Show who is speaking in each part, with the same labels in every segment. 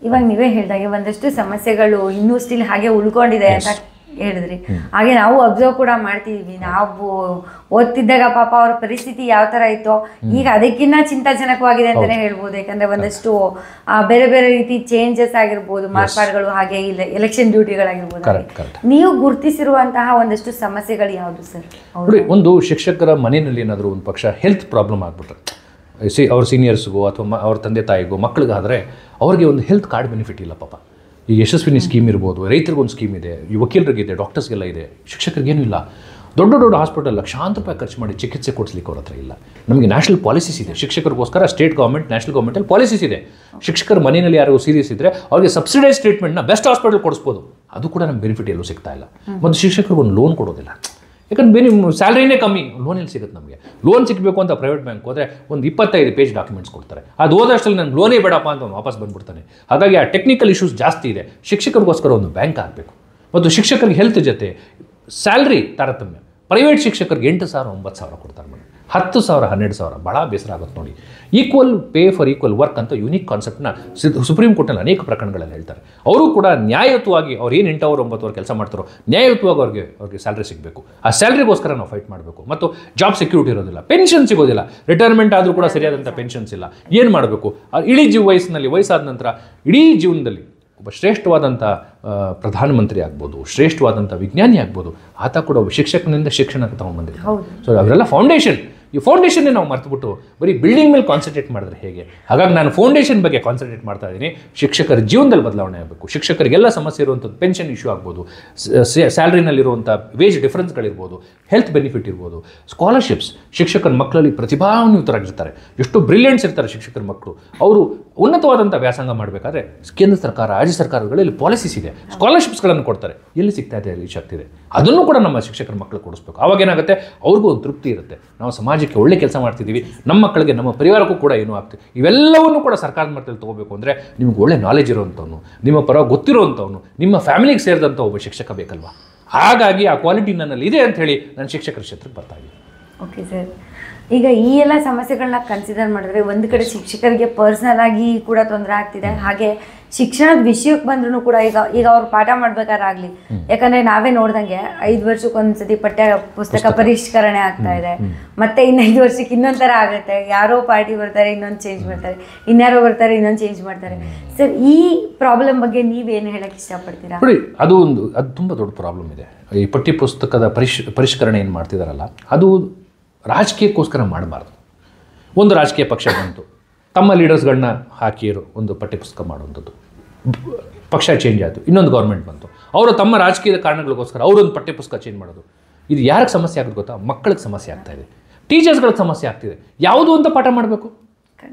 Speaker 1: ಇವಾಗ ನೀವೇ ಹೇಳಿದಾಗೆ ಒಂದಷ್ಟು ಸಮಸ್ಯೆಗಳು ಇನ್ನೂ ಸ್ಟಿಲ್ ಹಾಗೆ ಉಳ್ಕೊಂಡಿದೆ ಅಂತ ಹೇಳಿದ್ರಿ. ಹಾಗೆ ನಾವು ಅಬ್ಸರ್ವ್ ಕೂಡ ಮಾಡ್ತಿದೀವಿ. ನಾವು ಓದ್ತಿದ್ದಾಗ ಪಾಪ ಅವ್ರ ಪರಿಸ್ಥಿತಿ ಯಾವ ತರ ಇತ್ತೋ ಈಗ ಅದಕ್ಕಿಂತ ಚಿಂತಾಜನಕವಾಗಿದೆ ಅಂತಾನೆ ಹೇಳ್ಬೋದು. ಯಾಕಂದ್ರೆ ಒಂದಷ್ಟು ಬೇರೆ ಬೇರೆ ರೀತಿ ಚೇಂಜಸ್ ಆಗಿರ್ಬೋದು, ಮಾರ್ಪಾಡುಗಳು, ಹಾಗೆ ಎಲೆಕ್ಷನ್ ಡ್ಯೂಟಿಗಳಾಗಿರ್ಬೋದು. ನೀವು ಗುರುತಿಸಿರುವಂತಹ ಒಂದಷ್ಟು ಸಮಸ್ಯೆಗಳು ಯಾವುದು ಸರ್?
Speaker 2: ಒಂದು ಶಿಕ್ಷಕರ ಮನೆಯಲ್ಲಿ ಏನಾದರೂ ಒಂದು ಪಕ್ಷ ಹೆಲ್ತ್ ಪ್ರಾಬ್ಲಮ್ ಆಗ್ಬಿಟ್ರೆ, ಅವ್ರ ಸೀನಿಯರ್ಸ್ಗೂ ಅಥವಾ ಅವ್ರ ತಂದೆ ತಾಯಿಗೂ ಮಕ್ಕಳಿಗಾದರೆ ಅವ್ರಿಗೆ ಒಂದು ಹೆಲ್ತ್ ಕಾರ್ಡ್ ಬೆನಿಫಿಟ್ ಇಲ್ಲ ಪಾಪ. ಈ ಯಶಸ್ವಿನಿ ಸ್ಕೀಮ್ ಇರ್ಬೋದು, ರೈತರಿಗೊಂದು ಸ್ಕೀಮ್ ಇದೆ, ಈ ವಕೀಲರಿಗಿದೆ, ಡಾಕ್ಟರ್ಸ್ಗೆಲ್ಲ ಇದೆ, ಶಿಕ್ಷಕರಿಗೇನೂ ಇಲ್ಲ. ದೊಡ್ಡ ದೊಡ್ಡ ಹಾಸ್ಪಿಟಲ್ ಲಕ್ಷಾಂತರ ರೂಪಾಯಿ ಖರ್ಚು ಮಾಡಿ ಚಿಕಿತ್ಸೆ ಕೊಡಿಸ್ಲಿಕ್ಕೆ ಅವ್ರ ಹತ್ರ ಇಲ್ಲ. ನಮಗೆ ನ್ಯಾಷನಲ್ ಪಾಲಿಸೀಸ್ ಇದೆ ಶಿಕ್ಷಕರಿಗೋಸ್ಕರ. ಸ್ಟೇಟ್ ಗೌರ್ಮೆಂಟ್, ನ್ಯಾಷನಲ್ ಗೌರ್ಮೆಂಟಲ್ಲಿ ಪಾಲಿಸೀಸ್ ಇದೆ. ಶಿಕ್ಷಕರ ಮನೆಯಲ್ಲಿ ಯಾರು ಸೀರಿಯಸ್ ಇದ್ದರೆ ಅವ್ರಿಗೆ ಸಬ್ಸಿಡೈಸ್ ಟ್ರೀಟ್ಮೆಂಟ್ನ ಬೆಸ್ಟ್ ಹಾಸ್ಪಿಟಲ್ ಕೊಡಿಸ್ಬೋದು. ಅದು ಕೂಡ ನಮ್ಗೆ ಬೆನಿಫಿಟ್ ಎಲ್ಲೂ ಸಿಗ್ತಾ ಇಲ್ಲ. ಮತ್ತು ಶಿಕ್ಷಕರಿಗೆ ಒಂದು ಲೋನ್ ಕೊಡೋದಿಲ್ಲ. ಯಾಕಂದ್ರೆ ನಿಮ್ಮ ಸ್ಯಾಲ್ರಿನೇ ಕಮ್ಮಿ, ಲೋನ್ ಎಲ್ಲಿ ಸಿಗುತ್ತೆ ನಮಗೆ? ಲೋನ್ ಸಿಗಬೇಕು ಅಂತ ಪ್ರೈವೇಟ್ ಬ್ಯಾಂಕ್ ಹೋದರೆ ಒಂದು 25 ಪೇಜ್ ಡಾಕ್ಯುಮೆಂಟ್ಸ್ ಕೊಡ್ತಾರೆ. ಅದು ಹೋದಷ್ಟಲ್ಲಿ ನಾನು ಲೋನೇ ಬೇಡಪ್ಪ ಅಂತ ಅವ್ನು ವಾಪಸ್ ಬಂದುಬಿಡ್ತಾನೆ. ಹಾಗಾಗಿ ಆ ಟೆಕ್ನಿಕಲ್ ಇಶ್ಯೂಸ್ ಜಾಸ್ತಿ ಇದೆ. ಶಿಕ್ಷಕರಿಗೋಸ್ಕರ ಒಂದು ಬ್ಯಾಂಕ್ ಆಗಬೇಕು. ಮತ್ತು ಶಿಕ್ಷಕರಿಗೆ ಹೆಲ್ತ್ ಜೊತೆ ಸ್ಯಾಲ್ರಿ ತಾರತಮ್ಯ. ಪ್ರೈವೇಟ್ ಶಿಕ್ಷಕರಿಗೆ 8,000 9,000 ಕೊಡ್ತಾರೆ ಮೇಡಮ್. 10,000 12,000 ಭಾಳ ಬೇಸರ ಆಗುತ್ತೆ ನೋಡಿ. Equal pay for equal work ಅಂತ ಯುನೀಕ್ ಕಾನ್ಸೆಪ್ಟ್ನ ಸುಪ್ರೀಂ ಕೋರ್ಟ್ನಲ್ಲಿ ಅನೇಕ ಪ್ರಕರಣಗಳಲ್ಲಿ ಹೇಳ್ತಾರೆ. ಅವರು ಕೂಡ ನ್ಯಾಯಯುತವಾಗಿ ಅವ್ರು ಏನು 8 ಅವರ್ 9 ಅವರ್ ಕೆಲಸ ಮಾಡ್ತಾರೋ ನ್ಯಾಯಯುತವಾಗಿ ಅವ್ರಿಗೆ ಸ್ಯಾಲ್ರಿ ಸಿಗಬೇಕು. ಆ ಸ್ಯಾಲ್ರಿಗೋಸ್ಕರ ನಾವು ಫೈಟ್ ಮಾಡಬೇಕು. ಮತ್ತು ಜಾಬ್ ಸೆಕ್ಯೂರಿಟಿ ಇರೋದಿಲ್ಲ, ಪೆನ್ಷನ್ ಸಿಗೋದಿಲ್ಲ, ರಿಟೈರ್ಮೆಂಟ್ ಆದರೂ ಕೂಡ ಸರಿಯಾದಂಥ ಪೆನ್ಷನ್ಸ್ ಇಲ್ಲ. ಏನು ಮಾಡಬೇಕು? ಇಡೀ ವಯಸ್ಸಾದ ನಂತರ ಇಡೀ ಜೀವನದಲ್ಲಿ ಒಬ್ಬ ಶ್ರೇಷ್ಠವಾದಂಥ ಪ್ರಧಾನಮಂತ್ರಿ ಆಗ್ಬೋದು, ಶ್ರೇಷ್ಠವಾದಂಥ ವಿಜ್ಞಾನಿ ಆಗ್ಬೋದು, ಆತ ಕೂಡ ಒಬ್ಬ ಶಿಕ್ಷಕನಿಂದ ಶಿಕ್ಷಣ ತಗೊಂಡ್ಬಂದಿರ್ತಾರೆ. ಸೊ ಅವರೆಲ್ಲ ಫೌಂಡೇಶನ್. ಈ ಫೌಂಡೇಶನ್ನೇ ನಾವು ಮರ್ತುಬಿಟ್ಟು ಬರೀ ಬಿಲ್ಡಿಂಗ್ ಮೇಲೆ ಕಾನ್ಸಂಟ್ರೇಟ್ ಮಾಡಿದ್ರೆ ಹೇಗೆ? ಹಾಗಾಗಿ ನಾನು ಫೌಂಡೇಶನ್ ಬಗ್ಗೆ ಕಾನ್ಸಂಟ್ರೇಟ್ ಮಾಡ್ತಾ ಇದ್ದೀನಿ. ಶಿಕ್ಷಕರ ಜೀವನದಲ್ಲಿ ಬದಲಾವಣೆ ಆಗಬೇಕು. ಶಿಕ್ಷಕರಿಗೆಲ್ಲ ಸಮಸ್ಯೆ ಇರುವಂಥದ್ದು ಪೆನ್ಷನ್ ಇಶ್ಯೂ ಆಗ್ಬೋದು, ಸ್ಯಾಲ್ರಿನಲ್ಲಿರುವಂಥ ವೇಜ್ ಡಿಫ್ರೆನ್ಸ್ಗಳಿರ್ಬೋದು, ಹೆಲ್ತ್ ಬೆನಿಫಿಟ್ ಇರ್ಬೋದು, ಸ್ಕಾಲರ್ಶಿಪ್ಸ್. ಶಿಕ್ಷಕರ ಮಕ್ಕಳಲ್ಲಿ ಪ್ರತಿಭಾನ್ವಿತರಾಗಿರ್ತಾರೆ, ಎಷ್ಟು ಬ್ರಿಲಿಯಂಟ್ಸ್ ಇರ್ತಾರೆ ಶಿಕ್ಷಕರ ಮಕ್ಕಳು. ಅವರು ಉನ್ನತವಾದಂಥ ವ್ಯಾಸಂಗ ಮಾಡಬೇಕಾದ್ರೆ ಕೇಂದ್ರ ಸರ್ಕಾರ, ರಾಜ್ಯ ಸರ್ಕಾರಗಳಲ್ಲಿ ಪಾಲಿಸೀಸ್ ಇದೆ, ಸ್ಕಾಲರ್ಶಿಪ್ಸ್ಗಳನ್ನು ಕೊಡ್ತಾರೆ. ಎಲ್ಲಿ ಸಿಗ್ತಾ ಇದೆ? ಅಲ್ಲಿ ಶಕ್ತಿ ಇದೆ. ಅದನ್ನು ಕೂಡ ನಮ್ಮ ಶಿಕ್ಷಕರ ಮಕ್ಕಳು ಕೊಡಿಸ್ಬೇಕು. ಆವಾಗ ಏನಾಗುತ್ತೆ? ಅವ್ರಿಗೂ ಒಂದು ತೃಪ್ತಿ ಇರುತ್ತೆ. ನಾವು ಸಮಾಜಕ್ಕೆ ಒಳ್ಳೆ ಕೆಲಸ ಮಾಡ್ತಿದ್ದೀವಿ, ನಮ್ಮ ಮಕ್ಕಳಿಗೆ, ನಮ್ಮ ಪರಿವಾರಕ್ಕೂ ಕೂಡ ಏನೂ ಆಗ್ತದೆ. ಇವೆಲ್ಲವನ್ನೂ ಕೂಡ ಸರ್ಕಾರದ ಮಟ್ಟದಲ್ಲಿ ತೊಗೋಬೇಕು ಅಂದರೆ ನಿಮ್ಗೆ ಒಳ್ಳೆ ನಾಲೆಜ್ ಇರೋವಂಥವ್ನು, ನಿಮ್ಮ ಪರ ಗೊತ್ತಿರೋವಂಥವ್ನು, ನಿಮ್ಮ ಫ್ಯಾಮಿಲಿಗೆ ಸೇರಿದಂಥ ಒಬ್ಬ ಶಿಕ್ಷಕ ಬೇಕಲ್ವಾ? ಹಾಗಾಗಿ ಆ ಕ್ವಾಲಿಟಿ ನನ್ನಲ್ಲಿ ಇದೆ ಅಂತ ಹೇಳಿ ನಾನು ಶಿಕ್ಷಕರ ಕ್ಷೇತ್ರಕ್ಕೆ ಬರ್ತಾ ಇದ್ದೀನಿ.
Speaker 1: ಓಕೆ ಸರ್, ಈಗ ಈ ಎಲ್ಲ ಸಮಸ್ಯೆಗಳನ್ನ ಕನ್ಸಿಡರ್ ಮಾಡಿದ್ರೆ ಒಂದು ಕಡೆ ಶಿಕ್ಷಕರಿಗೆ ಪರ್ಸನಲ್ ಆಗಿ ಕೂಡ ತೊಂದರೆ ಆಗ್ತಿದೆ. ಹಾಗೆ ಶಿಕ್ಷಣದ ವಿಷಯಕ್ಕೆ ಬಂದ್ರೂ ಕೂಡ ಈಗ ಅವ್ರು ಪಾಠ ಮಾಡ್ಬೇಕಾರಾಗ್ಲಿ, ಯಾಕಂದ್ರೆ ನಾವೇ ನೋಡ್ದಂಗೆ 5 ವರ್ಷಕ್ಕೊಂದ್ಸತಿ ಪಠ್ಯ ಪುಸ್ತಕ ಪರಿಷ್ಕರಣೆ ಆಗ್ತಾ ಇದೆ. ಮತ್ತೆ ಇನ್ನು 5 ವರ್ಷಕ್ಕೆ ಇನ್ನೊಂಥರ ಆಗುತ್ತೆ. ಯಾರೋ ಪಾರ್ಟಿ ಬರ್ತಾರೆ, ಇನ್ನೊಂದು ಚೇಂಜ್ ಮಾಡ್ತಾರೆ, ಇನ್ಯಾರೋ ಬರ್ತಾರೆ, ಇನ್ನೊಂದು ಚೇಂಜ್ ಮಾಡ್ತಾರೆ. ಸರ್, ಈ ಪ್ರಾಬ್ಲಮ್ ಬಗ್ಗೆ ನೀವೇನು ಹೇಳಕ್ಕೆ ಇಷ್ಟಪಡ್ತೀರಾ?
Speaker 2: ನೋಡಿ, ಅದು ತುಂಬ ದೊಡ್ಡ ಪ್ರಾಬ್ಲಮ್ ಇದೆ. ಈ ಪಠ್ಯ ಪುಸ್ತಕದ ಪರಿಷ್ಕರಣೆ ಏನು ಮಾಡ್ತಿದಾರಲ್ಲ, ಅದು ರಾಜಕೀಯಕ್ಕೋಸ್ಕರ ಮಾಡಬಾರ್ದು. ಒಂದು ರಾಜಕೀಯ ಪಕ್ಷ ಬಂತು, ತಮ್ಮ ಲೀಡರ್ಸ್ಗಳನ್ನ ಹಾಕಿರೋ ಒಂದು ಪಠ್ಯಪುಸ್ತಕ ಮಾಡುವಂಥದ್ದು. ಪಕ್ಷ ಚೇಂಜ್ ಆಯಿತು, ಇನ್ನೊಂದು ಗೌರ್ಮೆಂಟ್ ಬಂತು, ಅವರು ತಮ್ಮ ರಾಜಕೀಯದ ಕಾರಣಗಳಿಗೋಸ್ಕರ ಅವರೊಂದು ಪಠ್ಯಪುಸ್ತಕ ಚೇಂಜ್ ಮಾಡೋದು. ಇದು ಯಾರಿಗೆ ಸಮಸ್ಯೆ ಆಗುತ್ತೆ ಗೊತ್ತಾ? ಮಕ್ಕಳಿಗೆ ಸಮಸ್ಯೆ ಆಗ್ತಾ ಇದೆ, ಟೀಚರ್ಸ್ಗಳಿಗೆ ಸಮಸ್ಯೆ ಆಗ್ತಿದೆ. ಯಾವುದು ಅಂತ ಪಾಠ ಮಾಡಬೇಕು?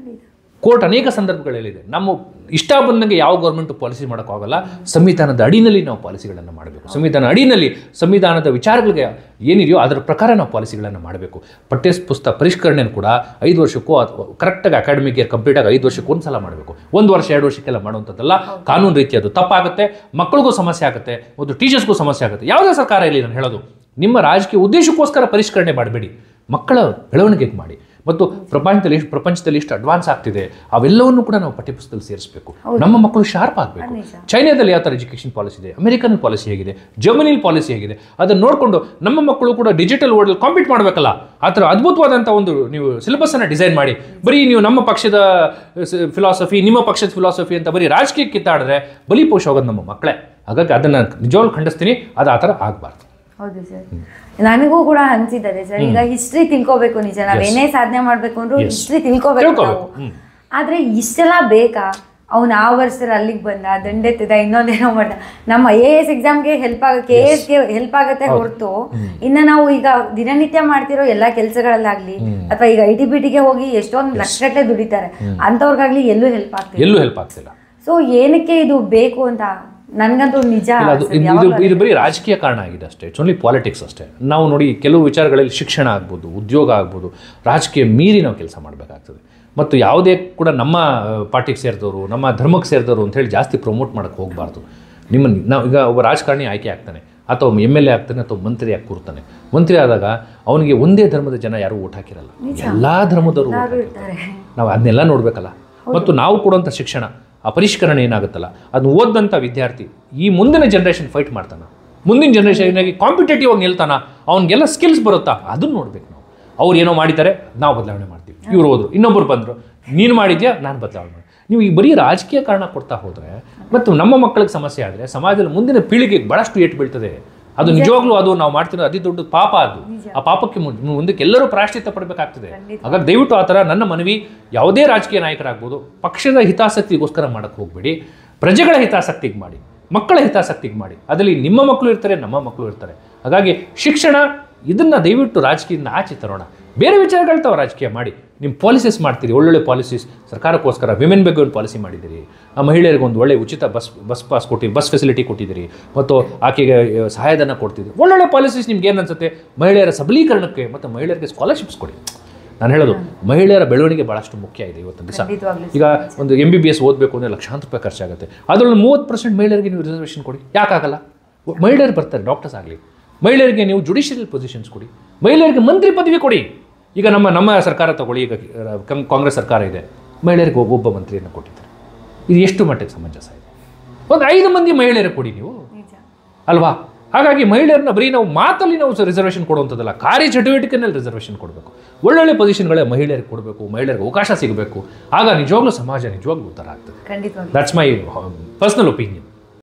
Speaker 2: ಕೋರ್ಟ್ ಅನೇಕ ಸಂದರ್ಭಗಳಲ್ಲಿದೆ. ನಮ್ಮ ಇಷ್ಟ ಬಂದಂಗೆ ಯಾವ ಗೌರ್ಮೆಂಟು ಪಾಲಿಸಿ ಮಾಡೋಕ್ಕಾಗಲ್ಲ. ಸಂವಿಧಾನದ ಅಡಿನಲ್ಲಿ ನಾವು ಪಾಲಿಸಿಗಳನ್ನು ಮಾಡಬೇಕು. ಸಂವಿಧಾನ ಅಡಿನಲ್ಲಿ ಸಂವಿಧಾನದ ವಿಚಾರಗಳಿಗೆ ಏನಿದೆಯೋ ಅದರ ಪ್ರಕಾರ ನಾವು ಪಾಲಿಸಿಗಳನ್ನು ಮಾಡಬೇಕು. ಪಠ್ಯ ಪುಸ್ತಕ ಪರಿಷ್ಕರಣೆಯನ್ನು ಕೂಡ 5 ವರ್ಷಕ್ಕೂ ಕರೆಕ್ಟಾಗಿ ಅಕಾಡೆಮಿಕ್ ಇಯರ್ ಕಂಪ್ಲೀಟ್ ಆಗಿ 5 ವರ್ಷಕ್ಕೂ ಒಂದು ಸಲ ಮಾಡಬೇಕು. 1 ವರ್ಷ 2 ವರ್ಷಕ್ಕೆಲ್ಲ ಮಾಡುವಂಥದ್ದಲ್ಲ. ಕಾನೂನು ರೀತಿ ಅದು ತಪ್ಪಾಗುತ್ತೆ, ಮಕ್ಕಳಿಗೂ ಸಮಸ್ಯೆ ಆಗುತ್ತೆ, ಒಂದು ಟೀಚರ್ಸ್ಗೂ ಸಮಸ್ಯೆ ಆಗುತ್ತೆ. ಯಾವುದೇ ಸರ್ಕಾರ ಇಲ್ಲಿ ನಾನು ಹೇಳೋದು, ನಿಮ್ಮ ರಾಜಕೀಯ ಉದ್ದೇಶಕ್ಕೋಸ್ಕರ ಪರಿಷ್ಕರಣೆ ಮಾಡಬೇಡಿ, ಮಕ್ಕಳ ಬೆಳವಣಿಗೆಗೆ ಮಾಡಿ. ಮತ್ತು ಪ್ರಪಂಚದಲ್ಲಿ ಎಷ್ಟು ಅಡ್ವಾನ್ಸ್ ಆಗ್ತಿದೆ ಅವೆಲ್ಲವನ್ನು ಕೂಡ ನಾವು ಪಠ್ಯಪುಸ್ತಕದಲ್ಲಿ ಸೇರಿಸಬೇಕು. ನಮ್ಮ ಮಕ್ಕಳು ಶಾರ್ಪ್ ಆಗಬೇಕು. ಚೈನಾದಲ್ಲಿ ಯಾವ ಥರ ಎಜುಕೇಷನ್ ಪಾಲಿಸಿ ಇದೆ, ಅಮೆರಿಕನ್ ಪಾಲಿಸಿ ಹೇಗಿದೆ, ಜರ್ಮನಿಲಿ ಪಾಲಿಸಿ ಹೇಗಿದೆ, ಅದನ್ನು ನೋಡಿಕೊಂಡು ನಮ್ಮ ಮಕ್ಕಳು ಕೂಡ ಡಿಜಿಟಲ್ ವರ್ಲ್ಡಲ್ಲಿ ಕಾಂಪೀಟ್ ಮಾಡಬೇಕಲ್ಲ. ಆ ಥರ ಅದ್ಭುತವಾದಂಥ ಒಂದು ನೀವು ಸಿಲೆಬಸ್ಸನ್ನು ಡಿಸೈನ್ ಮಾಡಿ. ಬರೀ ನೀವು ನಮ್ಮ ಪಕ್ಷದ ಫಿಲಾಸಫಿ, ನಿಮ್ಮ ಪಕ್ಷದ ಫಿಲಾಸಫಿ ಅಂತ ಬರೀ ರಾಜಕೀಯ ಕಿತ್ತಾಡಿದ್ರೆ ಬಲಿಪೋಷ ಹೋಗೋದು ನಮ್ಮ ಮಕ್ಕಳೇ. ಹಾಗಾಗಿ ಅದನ್ನು ನಿಜವಾಗ್ಲೂ ಖಂಡಿಸ್ತೀನಿ. ಅದು ಆ ಥರ ಆಗಬಾರ್ದು.
Speaker 1: ಹೌದು ಸರ್, ನನಗೂ ಕೂಡ ಅನ್ಸಿದ್ದಾರೆ ಸರ್. ಈಗ ಹಿಸ್ಟ್ರಿ ತಿಳ್ಕೋಬೇಕು, ನಿಜ ನಾವೇನೇ ಸಾಧನೆ ಮಾಡ್ಬೇಕು ಅಂದ್ರೂ ಹಿಸ್ಟ್ರಿ ತಿಳ್ಕೋಬೇಕು ನಾವು. ಆದ್ರೆ ಇಷ್ಟೆಲ್ಲ ಬೇಕಾ? ಅವ್ನು ಆ ವರ್ಷದಲ್ಲಿ ಅಲ್ಲಿಗೆ ಬಂದ, ದಂಡೆತ್ತಿದ, ಇನ್ನೊಂದೇನೋ ಮಾಡ. ನಮ್ಮ IAS ಎಕ್ಸಾಮ್ಗೆ ಹೆಲ್ಪ್ ಆಗುತ್ತೆ, KSಗೆ ಹೆಲ್ಪ್ ಆಗುತ್ತೆ ಹೊರತು ಇನ್ನು ನಾವು ಈಗ ದಿನನಿತ್ಯ ಮಾಡ್ತಿರೋ ಎಲ್ಲ ಕೆಲಸಗಳಲ್ಲಾಗ್ಲಿ ಅಥವಾ ಈಗ ITBTಗೆ ಹೋಗಿ ಎಷ್ಟೊಂದು ಲಕ್ಷಗಟ್ಟಲೆ ದುಡಿತಾರೆ, ಅಂಥವ್ರಿಗಾಗ್ಲಿ ಎಲ್ಲೂ ಹೆಲ್ಪ್ ಆಗ್ತಿಲ್ಲ. ಸೊ ಏನಕ್ಕೆ ಇದು ಬೇಕು ಅಂತ ನನಗಂತೂ ನಿಜ
Speaker 2: ಇದು ಬರೀ ರಾಜಕೀಯ ಕಾರಣ ಆಗಿದೆ ಅಷ್ಟೇ. ಇಟ್ಸ್ ಓನ್ಲಿ ಪಾಲಿಟಿಕ್ಸ್ ಅಷ್ಟೇ. ನಾವು ನೋಡಿ, ಕೆಲವು ವಿಚಾರಗಳಲ್ಲಿ ಶಿಕ್ಷಣ ಆಗ್ಬೋದು, ಉದ್ಯೋಗ ಆಗ್ಬೋದು, ರಾಜಕೀಯ ಮೀರಿ ನಾವು ಕೆಲಸ ಮಾಡಬೇಕಾಗ್ತದೆ. ಮತ್ತು ಯಾವುದೇ ಕೂಡ ನಮ್ಮ ಪಾರ್ಟಿಗೆ ಸೇರಿದವರು, ನಮ್ಮ ಧರ್ಮಕ್ಕೆ ಸೇರಿದವರು ಅಂತೇಳಿ ಜಾಸ್ತಿ ಪ್ರಮೋಟ್ ಮಾಡೋಕ್ಕೆ ಹೋಗಬಾರ್ದು. ನಾವು ಈಗ ಒಬ್ಬ ರಾಜಕಾರಣಿ ಆಯ್ಕೆ ಆಗ್ತಾನೆ, ಅಥವಾ MLA ಆಗ್ತಾನೆ, ಅಥವಾ ಮಂತ್ರಿ ಆಗಿ ಕೂರ್ತಾನೆ. ಮಂತ್ರಿ ಆದಾಗ ಅವನಿಗೆ ಒಂದೇ ಧರ್ಮದ ಜನ ಯಾರೂ ಓಟ್ ಹಾಕಿರಲ್ಲ, ಎಲ್ಲ ಧರ್ಮದವರು. ನಾವು ಅದನ್ನೆಲ್ಲ ನೋಡಬೇಕಲ್ಲ. ಮತ್ತು ನಾವು ಕೊಡುವಂಥ ಶಿಕ್ಷಣ ಆ ಪರಿಷ್ಕರಣೆ ಏನಾಗುತ್ತಲ್ಲ ಅದನ್ನ ಓದಂಥ ವಿದ್ಯಾರ್ಥಿ ಈ ಮುಂದಿನ ಜನ್ರೇಷನ್ ಫೈಟ್ ಮಾಡ್ತಾನ, ಮುಂದಿನ ಜನ್ರೇಷನ್ನಾಗಿ ಕಾಂಪಿಟೇಟಿವ್ ಆಗಿ ನಿಲ್ತಾನ, ಅವ್ನಿಗೆಲ್ಲ ಸ್ಕಿಲ್ಸ್ ಬರುತ್ತಾ ಅದನ್ನು ನೋಡ್ಬೇಕು ನಾವು. ಅವ್ರು ಏನೋ ಮಾಡಿದ್ದಾರೆ, ನಾವು ಬದಲಾವಣೆ ಮಾಡ್ತೀವಿ, ಇವ್ರು ಹೋದ್ರು, ಇನ್ನೊಬ್ಬರು ಬಂದರು, ನೀನು ಮಾಡಿದ್ಯಾ, ನಾನು ಬದಲಾವಣೆ ಮಾಡಿ. ನೀವು ಈ ಬರೀ ರಾಜಕೀಯ ಕಾರಣ ಕೊಡ್ತಾ ಹೋದರೆ ಮತ್ತು ನಮ್ಮ ಮಕ್ಕಳಿಗೆ ಸಮಸ್ಯೆ ಆದರೆ ಸಮಾಜದಲ್ಲಿ ಮುಂದಿನ ಪೀಳಿಗೆಗೆ ಭಾಳಷ್ಟು ಏಟು ಬೀಳ್ತದೆ. ಅದು ನಿಜವಾಗ್ಲೂ ಅದು ನಾವು ಮಾಡ್ತಿರೋ ಅತಿ ದೊಡ್ಡ ಪಾಪ. ಅದು ಆ ಪಾಪಕ್ಕೆ ಮುಂದಕ್ಕೆ ಎಲ್ಲರೂ ಪ್ರಾಯಶ್ಚಿತ್ತ ಪಡಬೇಕಾಗ್ತದೆ. ಹಾಗಾಗಿ ದಯವಿಟ್ಟು ಆ ಥರ ನನ್ನ ಮನವಿ, ಯಾವುದೇ ರಾಜಕೀಯ ನಾಯಕರಾಗ್ಬೋದು, ಪಕ್ಷದ ಹಿತಾಸಕ್ತಿಗೋಸ್ಕರ ಮಾಡೋಕ್ಕೆ ಹೋಗಬೇಡಿ, ಪ್ರಜೆಗಳ ಹಿತಾಸಕ್ತಿಗೆ ಮಾಡಿ, ಮಕ್ಕಳ ಹಿತಾಸಕ್ತಿಗೆ ಮಾಡಿ. ಅದರಲ್ಲಿ ನಿಮ್ಮ ಮಕ್ಕಳು ಇರ್ತಾರೆ, ನಮ್ಮ ಮಕ್ಕಳು ಇರ್ತಾರೆ. ಹಾಗಾಗಿ ಶಿಕ್ಷಣ ಇದನ್ನು ದಯವಿಟ್ಟು ರಾಜಕೀಯದಿಂದ ಆಚೆ ತರೋಣ. ಬೇರೆ ವಿಚಾರಗಳು ತಾವು ರಾಜಕೀಯ ಮಾಡಿ, ನಿಮ್ಮ ಪಾಲಿಸೀಸ್ ಮಾಡ್ತೀರಿ, ಒಳ್ಳೊಳ್ಳೆ ಪಾಲಿಸೀಸ್ ಸರ್ಕಾರಕ್ಕೋಸ್ಕರ. ವಿಮೆನ್ ಬಗ್ಗೆ ಒಂದು ಪಾಲಿಸಿ ಮಾಡಿದ್ದೀರಿ, ಆ ಮಹಿಳೆಯರಿಗೆ ಒಂದು ಒಳ್ಳೆ ಉಚಿತ ಬಸ್ ಪಾಸ್ ಕೊಟ್ಟಿರಿ, ಬಸ್ ಫೆಸಿಲಿಟಿ ಕೊಟ್ಟಿದ್ದೀರಿ, ಮತ್ತು ಆಕೆಗೆ ಸಹಾಯಧನ ಕೊಡ್ತಿದ್ದೀರಿ. ಒಳ್ಳೊಳ್ಳೆ ಪಾಲಿಸೀಸ್. ನಿಮ್ಗೆ ಏನು ಅನ್ಸುತ್ತೆ? ಮಹಿಳೆಯರ ಸಬಲೀಕರಣಕ್ಕೆ ಮತ್ತು ಮಹಿಳೆಯರಿಗೆ ಸ್ಕಾಲರ್ಶಿಪ್ಸ್ ಕೊಡಿ. ನಾನು ಹೇಳೋದು ಮಹಿಳೆಯರ ಬೆಳವಣಿಗೆ ಭಾಳಷ್ಟು ಮುಖ್ಯ ಇದೆ ಇವತ್ತಿನ ದಿವಸ. ಈಗ ಒಂದು MBBS ಓದಬೇಕು ಅಂದರೆ ಲಕ್ಷಾಂತರ ರೂಪಾಯಿ ಖರ್ಚಾಗುತ್ತೆ. ಅದರಲ್ಲಿ 30% ಮಹಿಳೆಯರಿಗೆ ನೀವು ರಿಸರ್ವೇಷನ್ ಕೊಡಿ. ಯಾಕಾಗಲ್ಲ? ಮಹಿಳೆಯರು ಬರ್ತಾರೆ, ಡಾಕ್ಟರ್ಸ್ ಆಗಲಿ. ಮಹಿಳೆಯರಿಗೆ ನೀವು ಜುಡಿಷಿಯಲ್ ಪೊಸಿಷನ್ಸ್ ಕೊಡಿ, ಮಹಿಳೆಯರಿಗೆ ಮಂತ್ರಿ ಪದವಿ ಕೊಡಿ. ಈಗ ನಮ್ಮ ಸರ್ಕಾರ ತಗೊಳ್ಳಿ, ಈಗ ಕಾಂಗ್ರೆಸ್ ಸರ್ಕಾರ ಇದೆ, ಮಹಿಳೆಯರಿಗೆ ಒಬ್ಬ ಮಂತ್ರಿಯನ್ನು ಕೊಟ್ಟಿದ್ದಾರೆ. ಇದು ಎಷ್ಟು ಮಟ್ಟಿಗೆ ಸಮಂಜಸ ಇದೆ? ಒಂದು 5 ಮಂದಿ ಮಹಿಳೆಯರಿಗೆ ಕೊಡಿ ನೀವು, ಅಲ್ವಾ? ಹಾಗಾಗಿ ಮಹಿಳೆಯರನ್ನ ಬರೀ ನಾವು ಮಾತಲ್ಲಿ ನಾವು ರಿಸರ್ವೇಷನ್ ಕೊಡುವಂಥದ್ದಲ್ಲ, ಕಾರ್ಯಚಟುವಟಿಕೆಯಲ್ಲಿ ರಿಸರ್ವೇಷನ್ ಕೊಡಬೇಕು. ಒಳ್ಳೊಳ್ಳೆ ಪೊಸಿಷನ್ಗಳೇ ಮಹಿಳೆಯರಿಗೆ ಕೊಡಬೇಕು, ಮಹಿಳೆಯರಿಗೆ ಅವಕಾಶ ಸಿಗಬೇಕು. ಆಗ ನಿಜವಾಗ್ಲೂ ಸಮಾಜ ನಿಜವಾಗ್ಲೂ ಉದ್ಧಾರ ಆಗ್ತದೆ. That's my personal opinion.